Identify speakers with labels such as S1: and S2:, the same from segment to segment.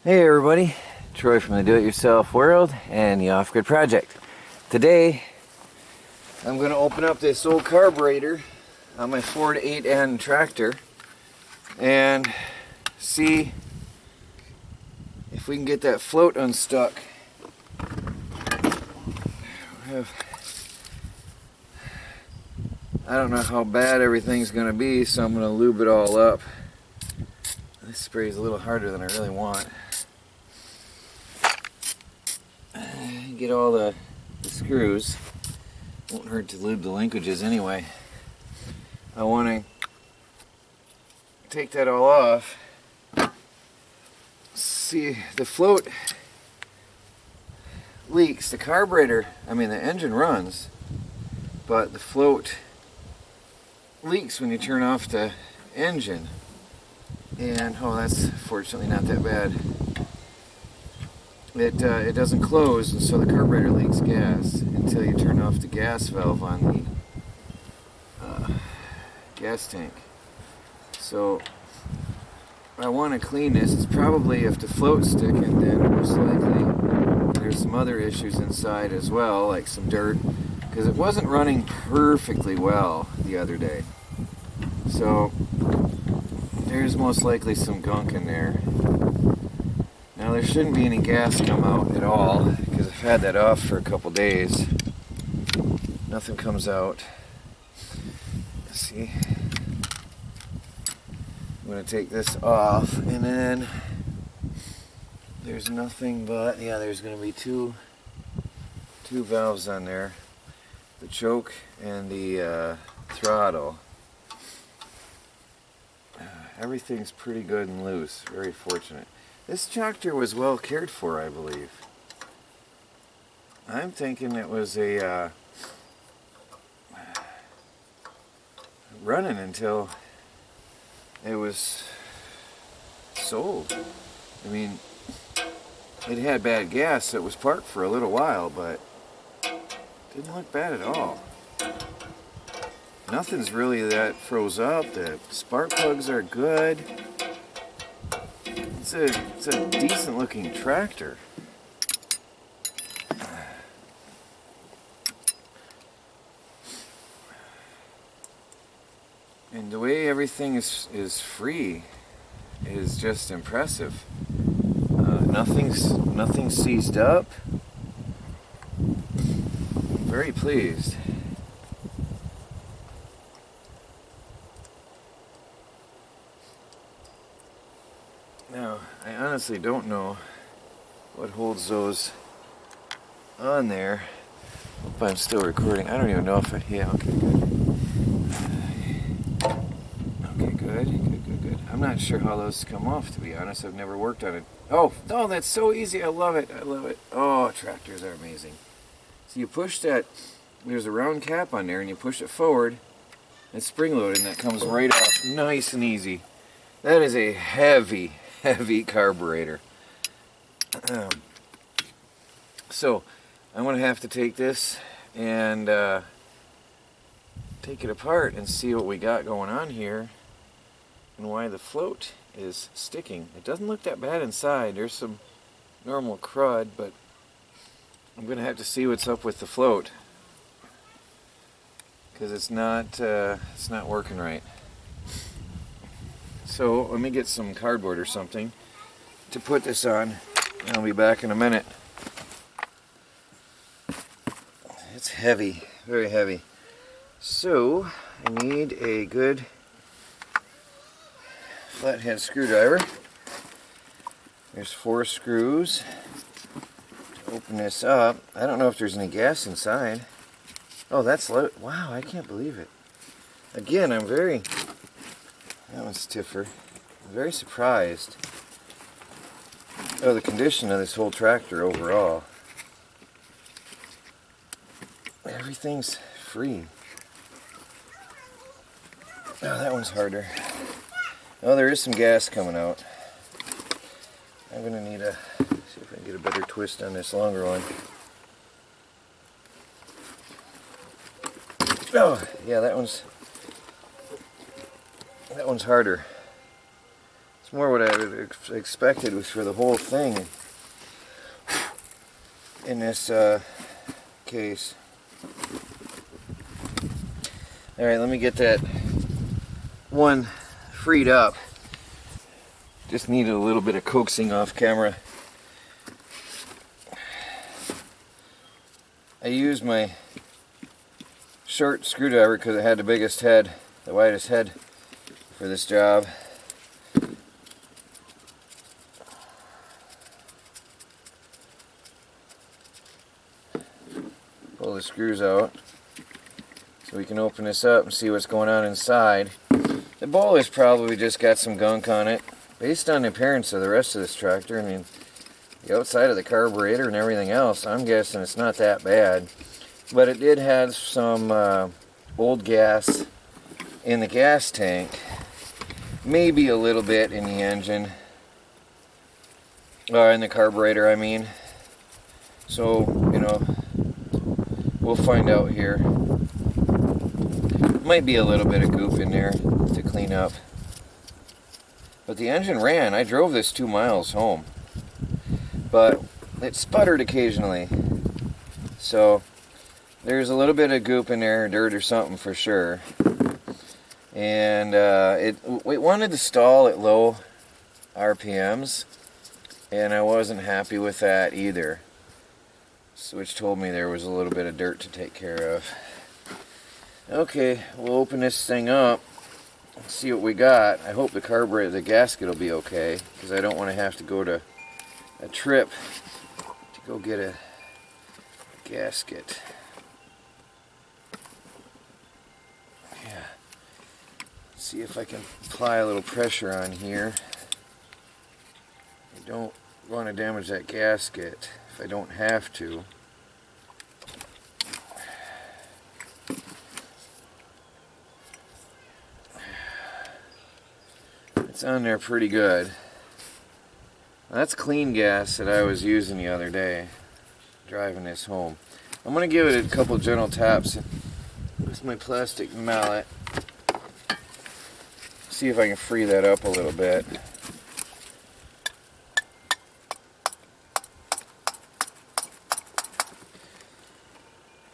S1: Hey everybody, Troy from the Do-It-Yourself World and the Off-Grid Project. Today, I'm going to open up this old carburetor on my Ford 8N tractor and see if we can get that float unstuck. I don't know how bad everything's going to be, so I'm going to lube it all up. This spray is a little harder than I really want. Get all the screws. Won't hurt to lube the linkages anyway. I want to take that all off. See, the float leaks. The carburetor, the engine runs, but the float leaks when you turn off the engine. And, oh, that's fortunately not that bad. It doesn't close, and so the carburetor leaks gas until you turn off the gas valve on the gas tank. So I want to clean this. It's probably, if the float's sticking, then most likely there's some other issues inside as well, like some dirt, because it wasn't running perfectly well the other day. So there's most likely some gunk in there. Now there shouldn't be any gas come out at all because I've had that off for a couple days. Nothing comes out. Let's see. I'm going to take this off, and then there's nothing but, yeah, there's going to be two valves on there. The choke and the throttle. Everything's pretty good and loose. Very fortunate. This tractor was well cared for, I believe. I'm thinking it was a running until it was sold. It had bad gas, so it was parked for a little while, but didn't look bad at all. Nothing's really that froze up. The spark plugs are good. It's a decent looking tractor. And the way everything is free is just impressive. Nothing's seized up. I'm very pleased. Now, I honestly don't know what holds those on there. Hope I'm still recording. I don't even know if yeah, okay, good. Okay, good. I'm not sure how those come off, to be honest. I've never worked on it. Oh, that's so easy. I love it. Oh, tractors are amazing. So you push that, there's a round cap on there, and you push it forward, and spring loaded, and that comes right off nice and easy. That is a heavy carburetor. So I'm going to have to take this and take it apart and see what we got going on here and why the float is sticking. It doesn't look that bad inside. There's some normal crud, but I'm going to have to see what's up with the float because it's not working right. So let me get some cardboard or something to put this on, and I'll be back in a minute. It's heavy, very heavy. So I need a good flathead screwdriver. There's 4 screws to open this up. I don't know if there's any gas inside. Oh, that's low. Wow, I can't believe it. Again, that one's stiffer. I'm very surprised of the condition of this whole tractor overall. Everything's free. Oh, that one's harder. Oh, there is some gas coming out. I'm going to need see if I can get a better twist on this longer one. Oh, yeah, that one's harder. It's more what I would expected was for the whole thing in this case. Alright, let me get that one freed up. Just needed a little bit of coaxing off camera. I used my short screwdriver because it had the biggest head, the widest head for this job. Pull the screws out so we can open this up and see what's going on inside. The boiler's probably just got some gunk on it. Based on the appearance of the rest of this tractor, I mean, the outside of the carburetor and everything else, I'm guessing it's not that bad. But it did have some old gas in the gas tank. Maybe a little bit in the engine. Or in the carburetor, I mean. So, you know, we'll find out here. Might be a little bit of goop in there to clean up. But the engine ran. I drove this 2 miles home. But it sputtered occasionally. So there's a little bit of goop in there, dirt or something for sure. And it wanted to stall at low RPMs. And I wasn't happy with that either. Which told me there was a little bit of dirt to take care of. Okay, we'll open this thing up. See what we got. I hope the carburetor, the gasket will be okay, because I don't want to have to go to a trip to go get a gasket. Yeah. See if I can apply a little pressure on here. I don't want to damage that gasket if I don't have to. It's on there pretty good. That's clean gas that I was using the other day, driving this home. I'm going to give it a couple gentle taps with my plastic mallet. See if I can free that up a little bit.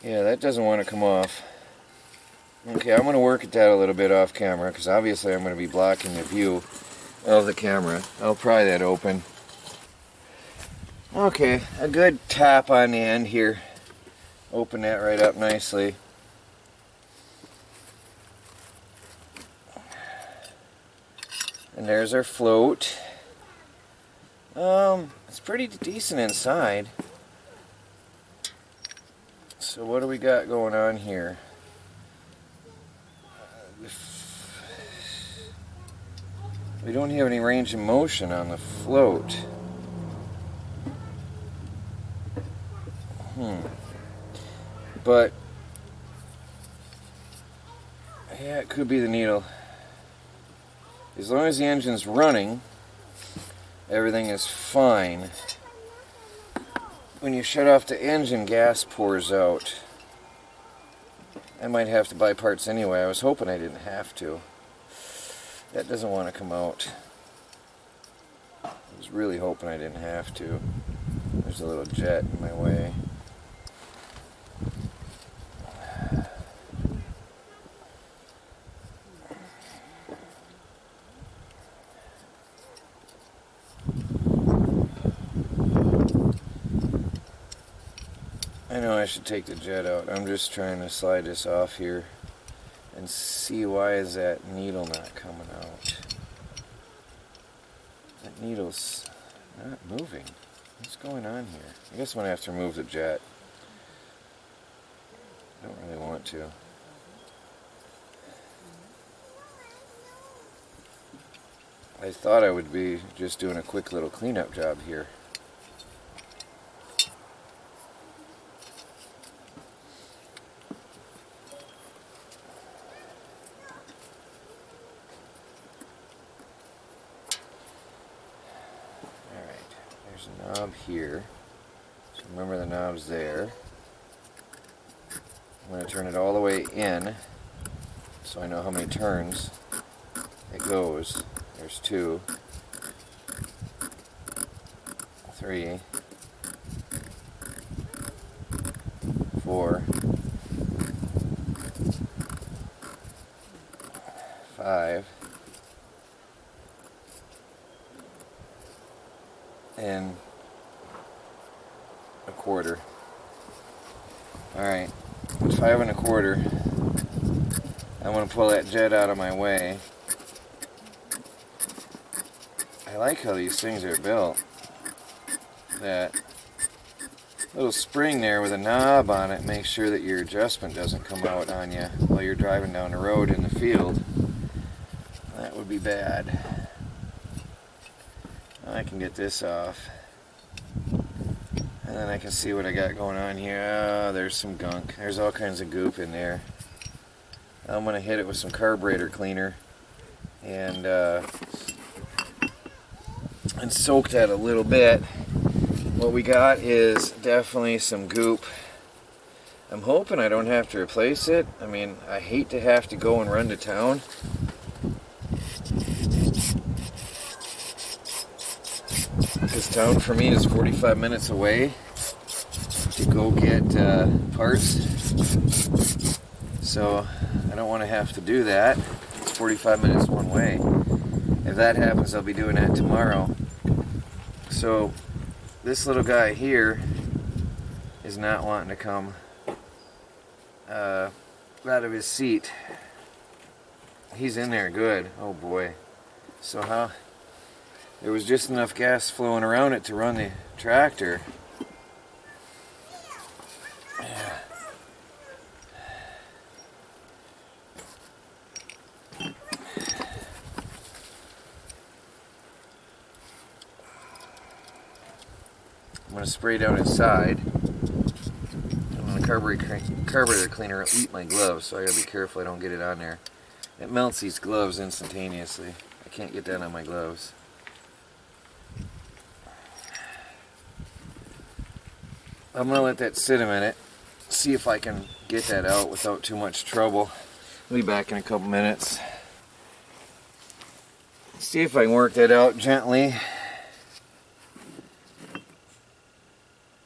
S1: Yeah, that doesn't want to come off. Okay, I'm going to work at that a little bit off camera, because obviously I'm going to be blocking the view of the camera. I'll pry that open. Okay, a good tap on the end here. Open that right up nicely. And there's our float. It's pretty decent inside. So what do we got going on here? We don't have any range of motion on the float. But yeah, it could be the needle. As long as the engine's running, everything is fine. When you shut off the engine, gas pours out. I might have to buy parts anyway. I was hoping I didn't have to. That doesn't want to come out. I was really hoping I didn't have to. There's a little jet in my way. I know I should take the jet out. I'm just trying to slide this off here and see why is that needle not coming out. That needle's not moving. What's going on here? I guess I'm going to have to remove the jet. I don't really want to. I thought I would be just doing a quick little cleanup job here. Knob here, so remember the knob's there. I'm going to turn it all the way in so I know how many turns it goes. There's 2. 3, 4, 5, and a quarter. Alright, with 5 1/4, I'm going to pull that jet out of my way. I like how these things are built. That little spring there with a knob on it makes sure that your adjustment doesn't come out on you while you're driving down the road in the field. That would be bad. I can get this off. And then I can see what I got going on here. Oh, there's some gunk. There's all kinds of goop in there. I'm going to hit it with some carburetor cleaner and soak that a little bit. What we got is definitely some goop. I'm hoping I don't have to replace it. I mean, I hate to have to go and run to town. Because town for me is 45 minutes away to go get parts. So I don't want to have to do that. It's 45 minutes one way. If that happens, I'll be doing that tomorrow. So this little guy here is not wanting to come out of his seat. He's in there good. Oh boy. So how? There was just enough gas flowing around it to run the tractor. I'm going to spray down inside. And the carburetor cleaner will eat my gloves, so I gotta be careful I don't get it on there. It melts these gloves instantaneously. I can't get that on my gloves. I'm going to let that sit a minute, see if I can get that out without too much trouble. I'll be back in a couple minutes. See if I can work that out gently.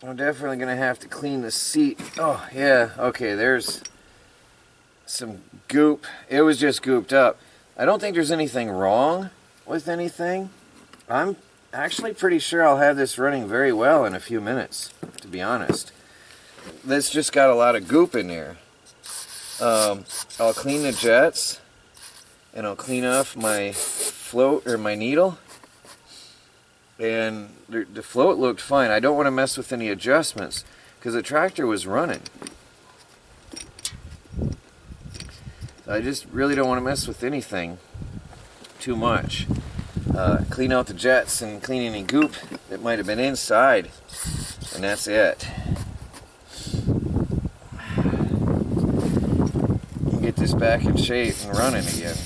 S1: I'm definitely going to have to clean the seat. Oh, yeah, okay, there's some goop. It was just gooped up. I don't think there's anything wrong with anything. I'm actually pretty sure I'll have this running very well in a few minutes, to be honest. This just got a lot of goop in there. I'll clean the jets, and I'll clean off my float, or my needle. And the float looked fine. I don't want to mess with any adjustments because the tractor was running. I just really don't want to mess with anything too much. Clean out the jets and clean any goop that might have been inside, and that's it. Get this back in shape and running again.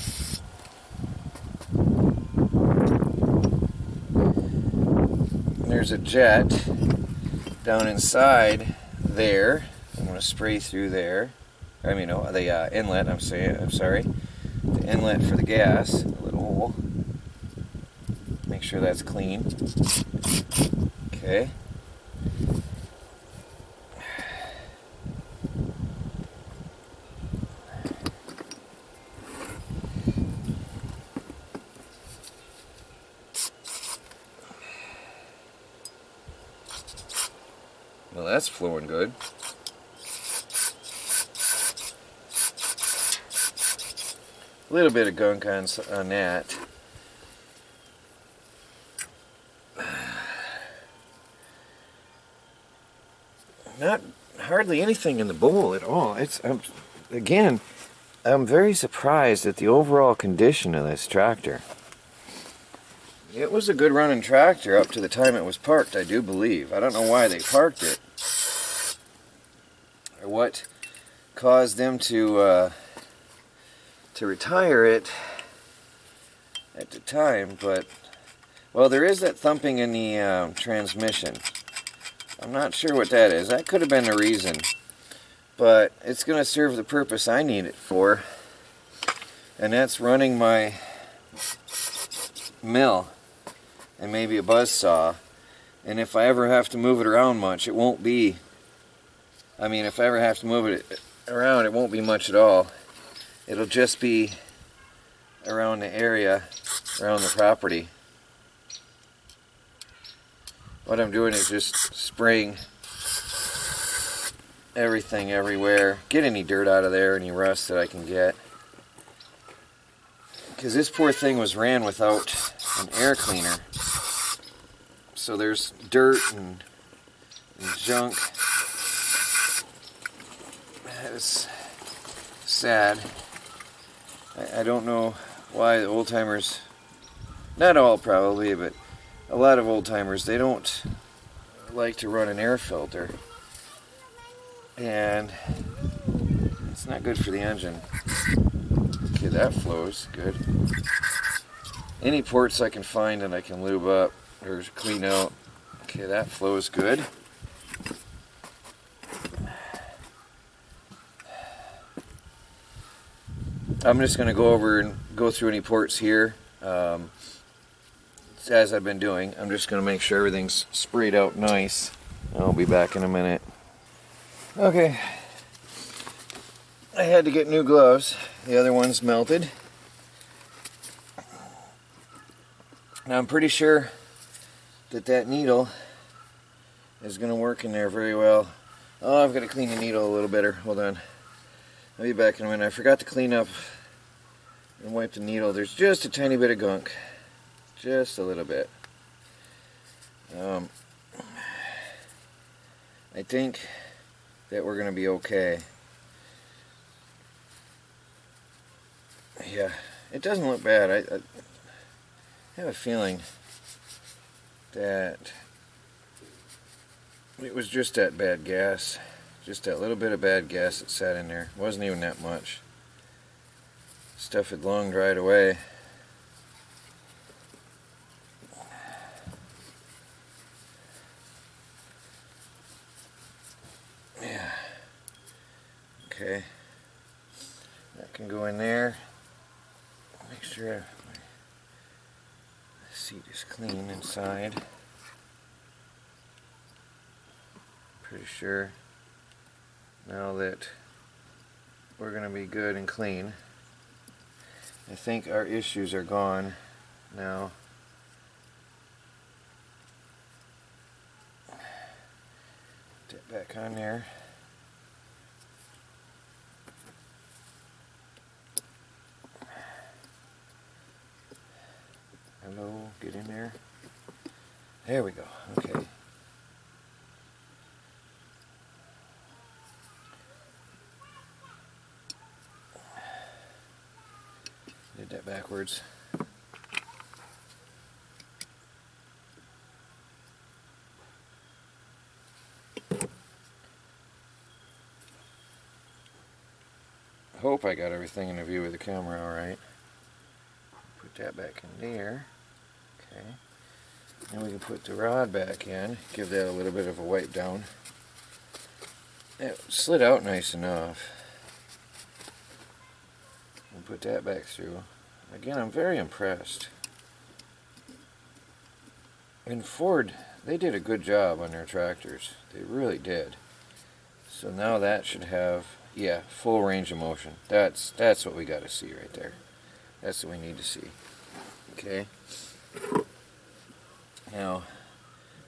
S1: There's a jet down inside there. I'm going to spray through there. I mean, no, the inlet. I'm sorry. The inlet for the gas. A little hole. Make sure that's clean. Okay. Well, that's flowing good. A little bit of gunk on that. Not hardly anything in the bowl at all. I'm very surprised at the overall condition of this tractor. It was a good running tractor up to the time it was parked, I do believe. I don't know why they parked it, or what caused them to retire it at the time, but, well, there is that thumping in the transmission. I'm not sure what that is. That could have been the reason, but it's going to serve the purpose I need it for, and that's running my mill and maybe a buzz saw. And if I ever have to move it around much, it won't be, if I ever have to move it around, it won't be much at all. It'll just be around the area, around the property. What I'm doing is just spraying everything everywhere. Get any dirt out of there, any rust that I can get. Because this poor thing was ran without an air cleaner. So there's dirt and junk. It's sad. I don't know why the old timers, not all probably, but a lot of old timers, they don't like to run an air filter. And it's not good for the engine. Okay, that flows good. Any ports I can find and I can lube up or clean out. Okay, that flows good. I'm just going to go over and go through any ports here. As I've been doing, I'm just going to make sure everything's sprayed out nice. I'll be back in a minute. Okay, I had to get new gloves. The other one's melted. Now I'm pretty sure that needle is going to work in there very well. Oh, I've got to clean the needle a little better. Hold on. I'll be back in a minute. I forgot to clean up and wipe the needle. There's just a tiny bit of gunk. Just a little bit. I think that we're going to be okay. Yeah, it doesn't look bad. I have a feeling that it was just that bad gas. Just that little bit of bad gas that sat in there. It wasn't even that much. Stuff had long dried away. Yeah. Okay. That can go in there. Make sure my seat is clean inside. Pretty sure now that we're going to be good and clean. I think our issues are gone now. Put that back on there. Hello, get in there. There we go. Okay. Did that backwards. Hope I got everything in the view of the camera all right. Put that back in there. Okay. Then we can put the rod back in. Give that a little bit of a wipe down. It slid out nice enough. And put that back through. Again, I'm very impressed. And Ford, they did a good job on their tractors. They really did. So now that should have, yeah, full range of motion. That's what we got to see right there. That's what we need to see. Okay. Now,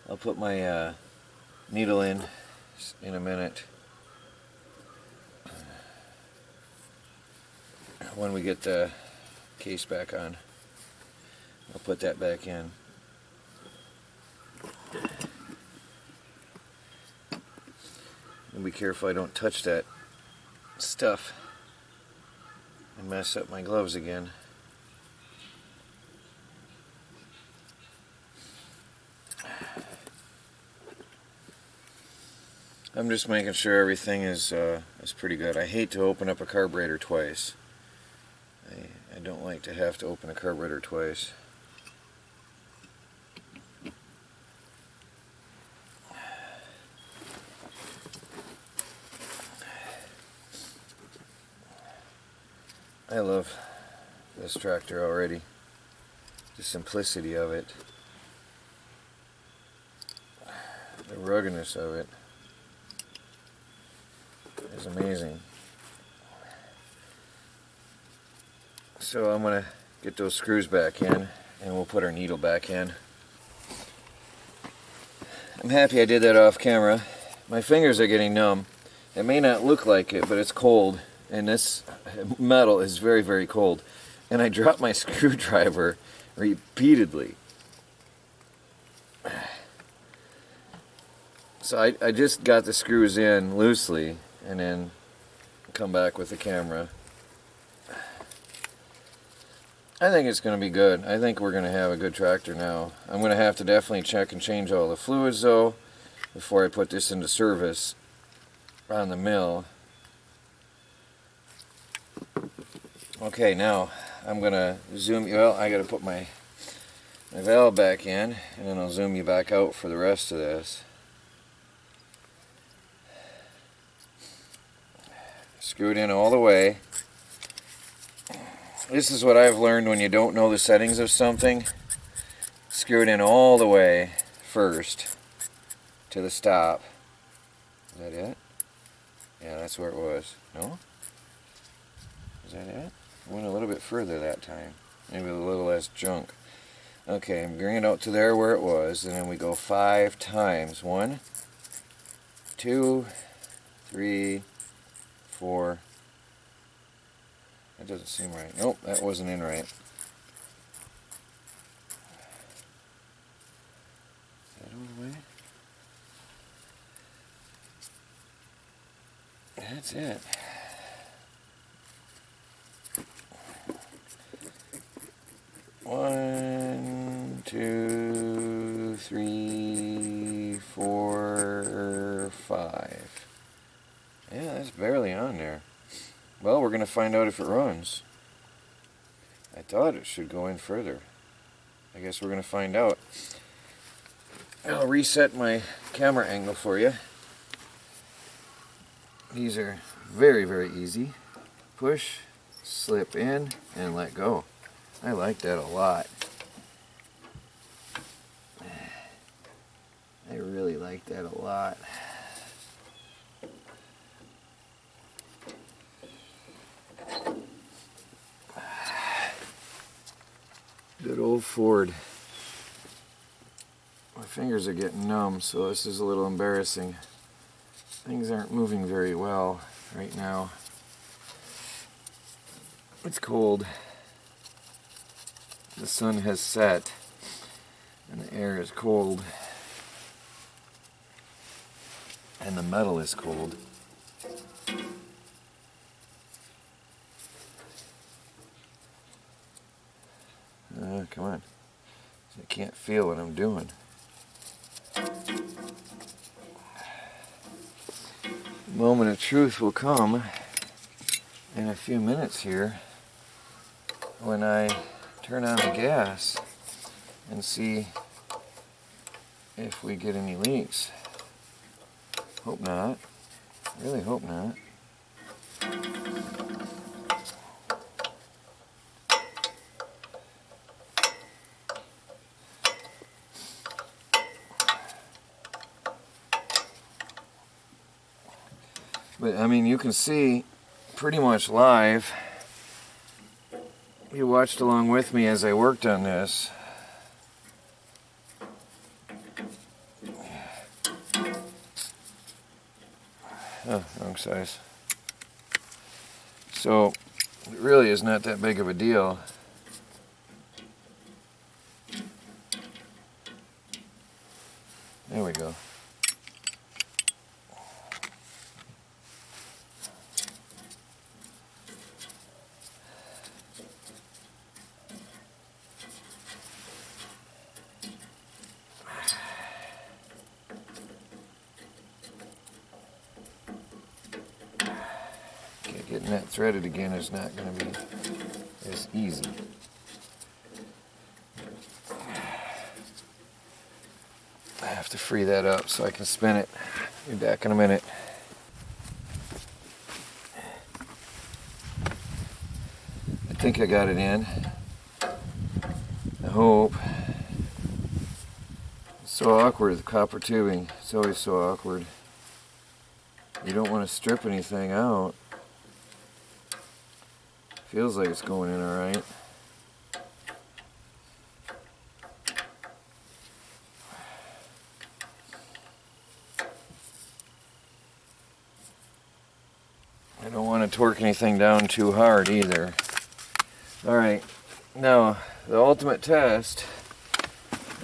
S1: I'll put my needle in a minute. When we get the case back on, I'll put that back in. And be careful I don't touch that stuff and mess up my gloves again. I'm just making sure everything is pretty good. I hate to open up a carburetor twice. I don't like to have to open a carburetor twice. I love this tractor already. The simplicity of it. The ruggedness of it is amazing. So I'm going to get those screws back in and we'll put our needle back in. I'm happy I did that off camera. My fingers are getting numb. It may not look like it, but it's cold, and this metal is very, very cold. And I dropped my screwdriver repeatedly. So I just got the screws in loosely and then come back with the camera. I think it's going to be good. I think we're going to have a good tractor now. I'm going to have to definitely check and change all the fluids though before I put this into service on the mill. Okay, now I'm going to zoom you out. I got to put my valve back in and then I'll zoom you back out for the rest of this. Screw it in all the way. This is what I've learned when you don't know the settings of something. Screw it in all the way first to the stop. Is that it? Yeah, that's where it was. No? Is that it? I went a little bit further that time. Maybe a little less junk. Okay, I'm bringing it out to there where it was, and then we go 5 times. 1, 2, 3, 4. That doesn't seem right. Nope, that wasn't in right. Is that all the way? That's it. One, 2, 3, 4, 5. Yeah, that's barely on there. Well, we're going to find out if it runs. I thought it should go in further. I guess we're going to find out. I'll reset my camera angle for you. These are very, very easy. Push, slip in, and let go. I like that a lot. I really like that a lot. Good old Ford. My fingers are getting numb, so this is a little embarrassing. Things aren't moving very well right now. It's cold. The sun has set and the air is cold and the metal is cold. Come on. I can't feel what I'm doing. The moment of truth will come in a few minutes here when I turn on the gas and see if we get any leaks. Hope not. Really hope not. But I mean, you can see pretty much live. You watched along with me as I worked on this. Oh, wrong size. So it really is not that big of a deal. There we go. Getting that threaded again is not going to be as easy. I have to free that up so I can spin it. Be back in a minute. I think I got it in. I hope. So awkward, the copper tubing. It's always so awkward. You don't want to strip anything out. Feels like it's going in alright. I don't want to torque anything down too hard either. Alright, now the ultimate test,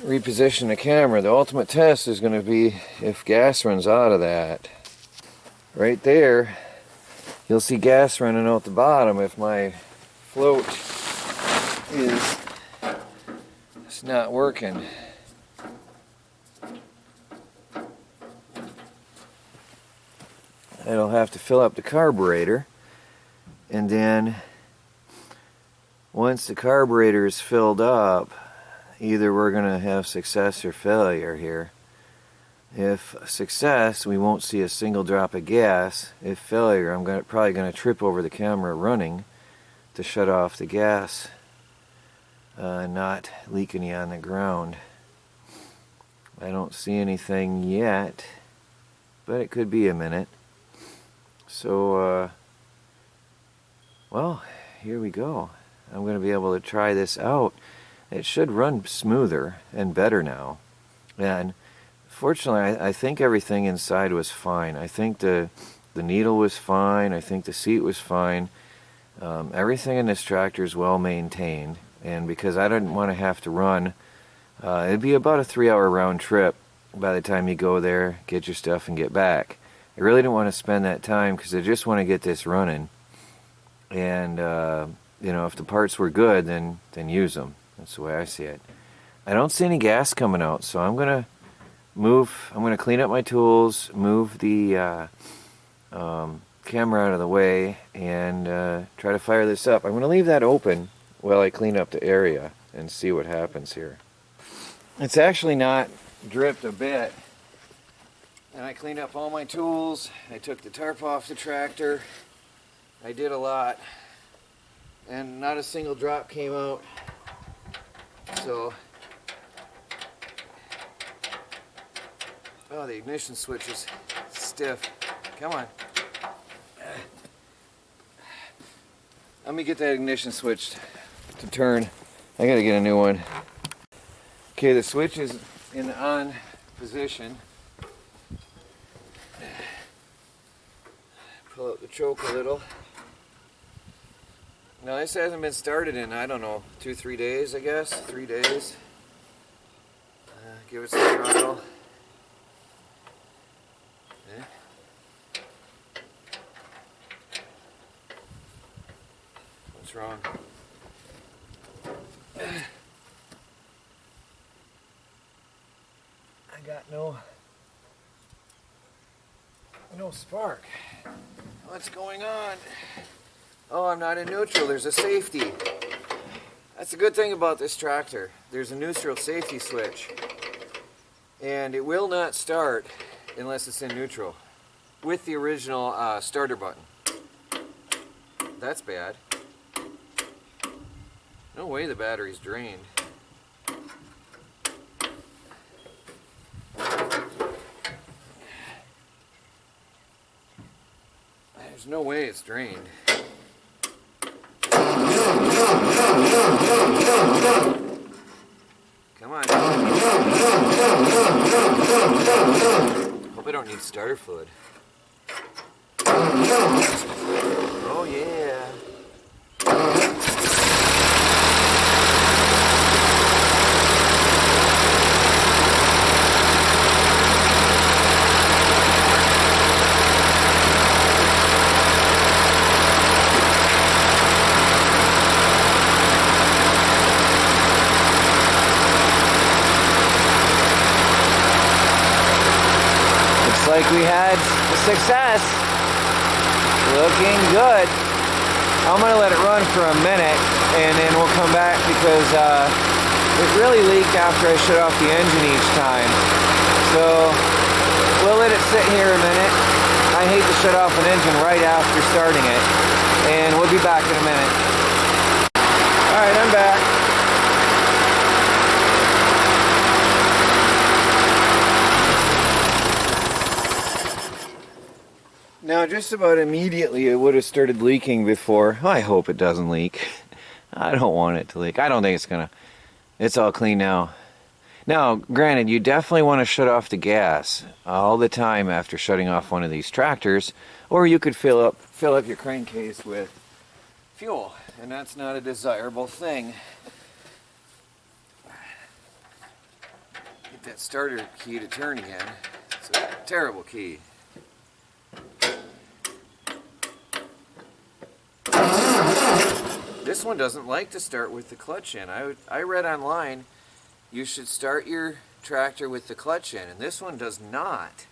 S1: reposition the camera. The ultimate test is going to be if gas runs out of that. Right there, you'll see gas running out the bottom if my float is it's not working. It'll have to fill up the carburetor, and then once the carburetor is filled up, either we're going to have success or failure here. If success, we won't see a single drop of gas. If failure, I'm probably going to trip over the camera running to shut off the gas, not leak any on the ground. I don't see anything yet, but it could be a minute. So, well, here we go. I'm going to be able to try this out. It should run smoother and better now. And fortunately, I think everything inside was fine. I think the needle was fine. I think the seat was fine. Everything in this tractor is well maintained. And because I didn't want to have to run, it'd be about a 3-hour round trip by the time you go there, get your stuff, and get back. I really didn't want to spend that time because I just want to get this running. And, you know, if the parts were good, then use them. That's the way I see it. I don't see any gas coming out, so I'm going to clean up my tools, move the camera out of the way, and try to fire this up. I'm going to leave that open while I clean up the area and see what happens here. It's actually not dripped a bit. And I cleaned up all my tools. I took the tarp off the tractor. I did a lot. And not a single drop came out. So, oh, the ignition switch is stiff. Come on. Let me get that ignition switch to turn. I gotta get a new one. Okay, the switch is in the on position. Pull out the choke a little. Now this hasn't been started in, I don't know, 2-3 days, I guess. 3 days. Give it some throttle. Okay. What's wrong? I got no spark. What's going on? Oh, I'm not in neutral. There's a safety. That's a good thing about this tractor. There's a neutral safety switch. And it will not start unless it's in neutral with the original starter button. That's bad. No way the battery's drained. There's no way it's drained. Come on. Hope I don't need starter fluid. Oh yeah. Like we had success. Looking good. I'm going to let it run for a minute and then we'll come back because it really leaked after I shut off the engine each time. So we'll let it sit here a minute. I hate to shut off an engine right after starting it. And we'll be back in a minute. Alright, I'm back. Now, just about immediately it would have started leaking before. I hope it doesn't leak. I don't want it to leak. I don't think it's gonna. It's all clean now. Now, granted, you definitely want to shut off the gas all the time after shutting off one of these tractors, or you could fill up your crankcase with fuel, and that's not a desirable thing. Get that starter key to turn again. It's a terrible key. This one doesn't like to start with the clutch in. I read online you should start your tractor with the clutch in, and this one does not.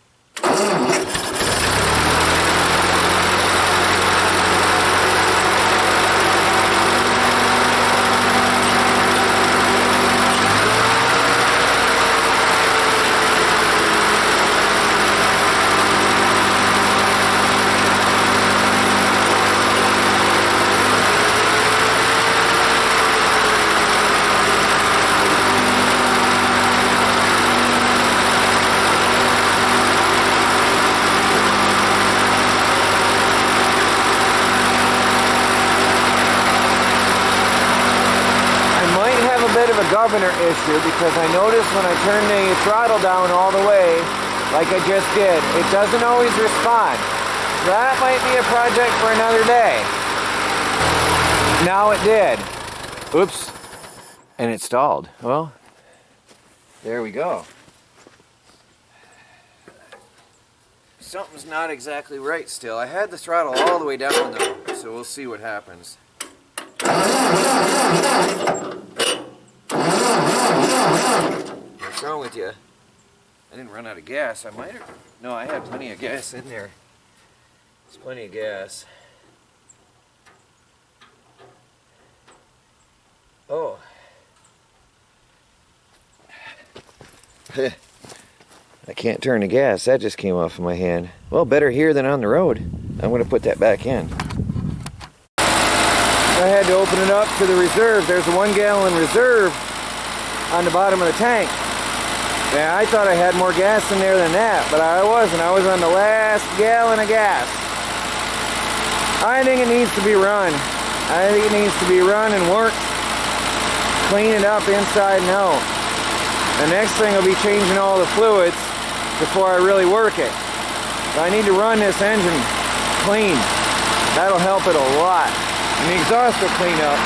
S1: Governor issue, because I noticed when I turn the throttle down all the way, like I just did, it doesn't always respond. That might be a project for another day. Now it did. Oops. And it stalled. Well, there we go. Something's not exactly right still. I had the throttle all the way down though, so we'll see what happens. What's wrong with you? I didn't run out of gas. I might have. No, I had plenty of gas in there. There's plenty of gas. Oh. I can't turn the gas. That just came off of my hand. Well, better here than on the road. I'm going to put that back in. I had to open it up to the reserve. There's a 1 gallon reserve on the bottom of the tank. Yeah, I thought I had more gas in there than that, but I wasn't. I was on the last gallon of gas. I think it needs to be run. I think it needs to be run and worked. Clean it up inside and out. The next thing will be changing all the fluids before I really work it. But I need to run this engine clean. That'll help it a lot. And the exhaust will clean up.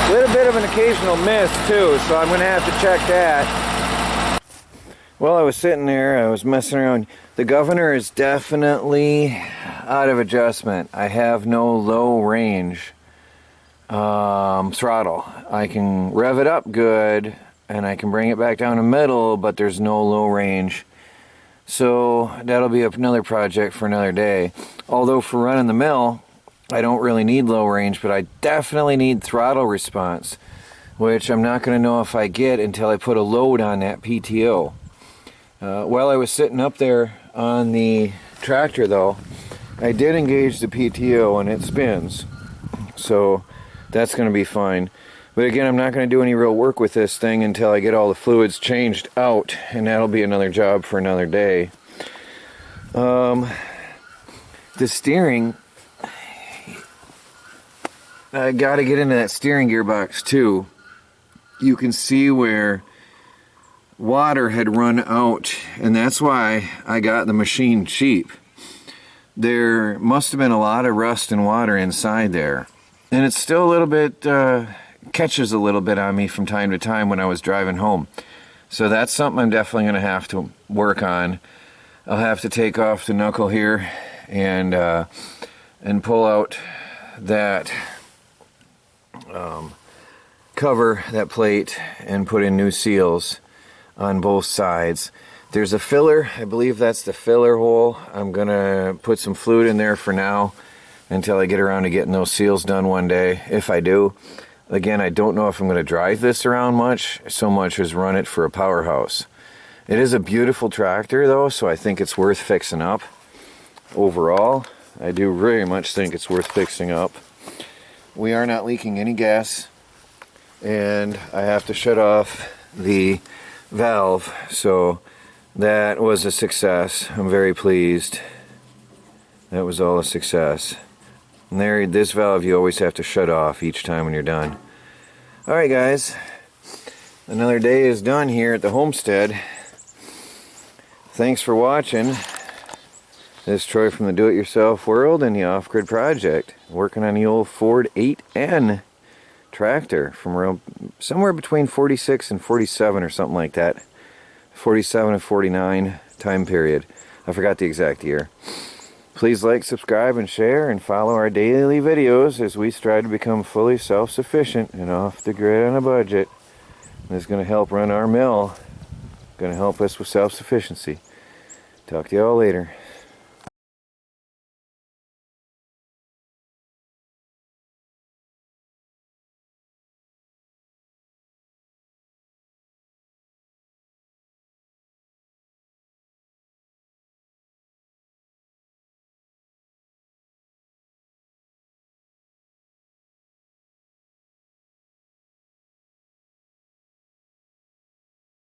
S1: A little bit of an occasional mist too, so I'm going to have to check that. Well, I was sitting there, I was messing around. The governor is definitely out of adjustment. I have no low range throttle. I can rev it up good, and I can bring it back down to middle, but there's no low range. So that'll be another project for another day. Although for running the mill, I don't really need low range, but I definitely need throttle response, which I'm not going to know if I get until I put a load on that PTO. While I was sitting up there on the tractor though, I did engage the PTO and it spins. So that's going to be fine. But again, I'm not going to do any real work with this thing until I get all the fluids changed out, and that'll be another job for another day. The steering, I got to get into that steering gearbox too. You can see where water had run out, and that's why I got the machine cheap. There must have been a lot of rust and water inside there, and it's still a little bit catches a little bit on me from time to time when I was driving home. So that's something I'm definitely going to have to work on. I'll have to take off the knuckle here and pull out that cover, that plate, and put in new seals on both sides. There's a filler. I believe that's the filler hole. I'm going to put some fluid in there for now until I get around to getting those seals done one day, if I do. Again, I don't know if I'm going to drive this around so much as run it for a powerhouse. It is a beautiful tractor though, so I think it's worth fixing up. Overall, I do very much think it's worth fixing up. We are not leaking any gas, and I have to shut off the valve, so that was a success. I'm very pleased. That was all a success. And there, this valve you always have to shut off each time when you're done. Alright guys, another day is done here at the homestead. Thanks for watching. This is Troy from the Do-It-Yourself World and the Off-Grid Project. Working on the old Ford 8N tractor from around somewhere between 46 and 47 or something like that. 47 and 49 time period. I forgot the exact year. Please like, subscribe, and share, and follow our daily videos as we strive to become fully self-sufficient and off the grid on a budget. This is going to help run our mill. Going to help us with self-sufficiency. Talk to you all later.